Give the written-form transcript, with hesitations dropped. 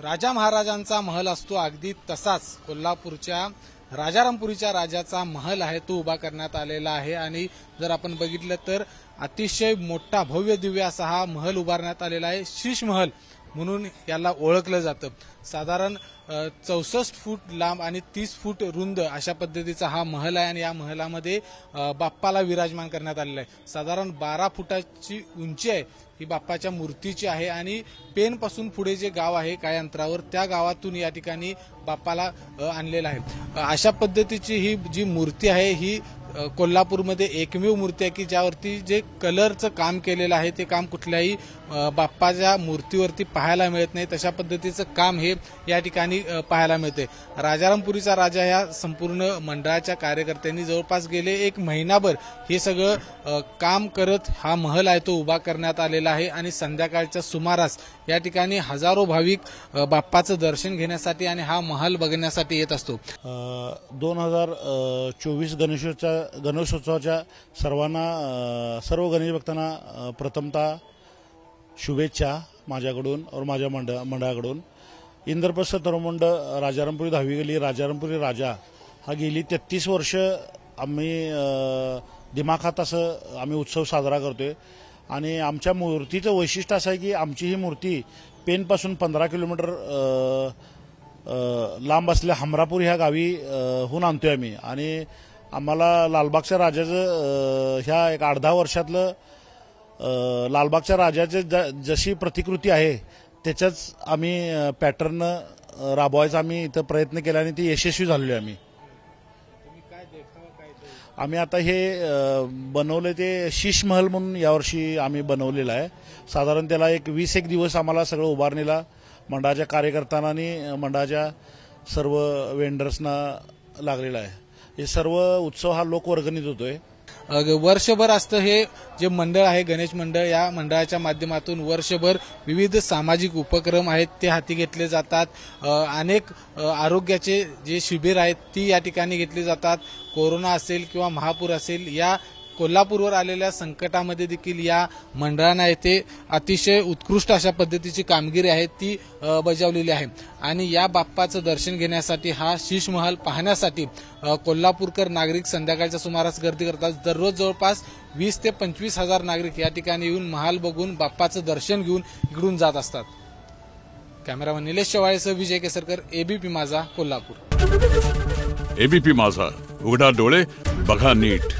राजा महाराजांचा महल असतो अगदी तसाच कोल्हापूरच्या राजारामपुरीच्या राजाचा महल आहे तो उभा करण्यात आलेला आहे। आणि जर आपण बघितलं तर अतिशय मोठा भव्य दिव्य असा हा महल उभारण्यात आलेला आहे। शीश महल म्हणून याला ओळखलं जातं। साधारण 64 फूट लांब आणि 30 फूट रुंद अशा पद्धतीचा हा महल आहे आणि या महलामध्ये बाप्पाला विराजमान करण्यात आलेला आहे। साधारण 12 फुटाची उंची आहे ही बाप्पाच्या मूर्तीची आहे आणि पेन पासून पुढे जे गाव आहे काही अंतरावर त्या गावातून या ठिकाणी बाप्पाला आणलेला आहे। अशा पद्धतीची ही जी मूर्ती आहे ही कोल्हापूरमध्ये एकमेव मूर्ती आहे की ज्यावरती जे कलरचं काम केलेलं आहे ते काम कुठल्याही बाप्पाच्या मूर्तीवरती पाहायला मिळत नाही। तशा पद्धतीचं काम हे या ठिकाणी पाहायला मिळते। राजारामपुरीचा राजा या संपूर्ण मंडळाच्या कार्यकर्त्यांनी जवळपास गेले 1 महिनाभर हे सगळं काम करत हा महल आहे तो उभा करण्यात आलेला आहे आणि संध्याकाळच्या सुमारास या ठिकाणी हजारो भाविक बाप्पाचं दर्शन घेण्यासाठी आणि हा महल बघण्यासाठी येत असतो। 2024 गणेशोत्सवाच्या सर्व गणेश भक्तांना प्रथमतः शुभेच्छा माझ्याकडून और माझ्या मंडळाकडून। इंद्रप्रस्थ तरुण राजारामपुरी 10वी गली राजारामपुरी राजा हा गेली 33 वर्ष आम्ही दिमाखात असं आम्ही उत्सव साजरा करतोय आणि आमच्या मूर्तीचं वैशिष्ट्य असं आहे की आमची ही मूर्ती पेनपासून 15 किलोमीटर लांब असलेल्या हमरापूर ह्या गावी हून आणतोय आम्ही आणि आम्हाला लालबागच्या राजाचं ह्या एक 8-10 वर्षातलं लालबागच्या राजाचे जशी प्रतिकृती आहे त्याच्याच आम्ही पॅटर्न राबवायचा आम्ही इथं प्रयत्न केला आणि ती यशस्वी झालेली आम्ही। आम्ही आता हे बनवले ते शीश महल म्हणून यावर्षी आम्ही बनवलेलं आहे। साधारण त्याला 20-1 दिवस आम्हाला सगळं उभारणीला मंडळाच्या कार्यकर्त्यांना आणि मंडळाच्या सर्व वेंडर्सना लागलेला आहे। हे सर्व उत्सव हा लोकवर्गणीत होतोय। वर्षभर असतं हे जे मंडळ आहे गणेश मंडळ या मंडळाच्या माध्यमातून वर्षभर विविध सामाजिक उपक्रम आहेत ते हाती घेतले जातात। अनेक आरोग्याचे जे शिबिर आहेत ती या ठिकाणी घेतली जातात। कोरोना असेल किंवा महापूर असेल या कोल्हापूरवर आलेल्या संकटामध्ये देखील या मंडळाने येथे अतिशय उत्कृष्ट अशा पद्धतीची कामगिरी आहे ती बजावलेली आहे। आणि या बाप्पाचं दर्शन घेण्यासाठी हा शीश महल पाहण्यासाठी कोल्हापूरकर नागरिक संध्याकाळच्या सुमारास गर्दी करतात। दररोज जवळपास 20 ते 25 हजार नागरिक या ठिकाणी येऊन महल बघून बाप्पाचं दर्शन घेऊन इकडून जात असतात। कॅमेरामन निलेश शेवाळेसह विजय केसरकर, एबीपी माझा, कोल्हापूर। एबीपी माझा, उघडा डोळे बघा नीट।